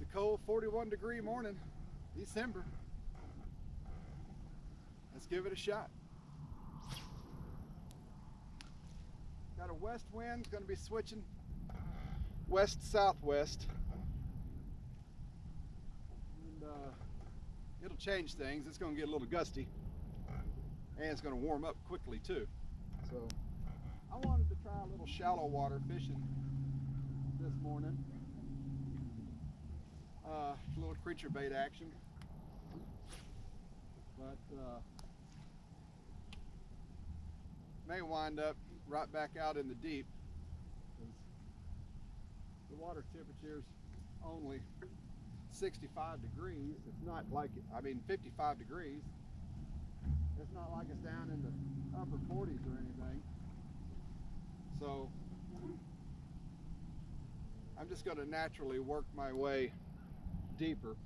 a cold 41-degree morning, December. Let's give it a shot. Got a west wind, going to be switching west-southwest. And it'll change things. It's going to get a little gusty. And it's going to warm up quickly too. So I wanted to try a little shallow water fishing this morning. A little creature bait action. But may wind up right back out in the deep, because the water temperature's only 65 degrees. It's not like, 55 degrees. It's not like it's down in the upper 40s or anything. So I'm just going to naturally work my way deeper.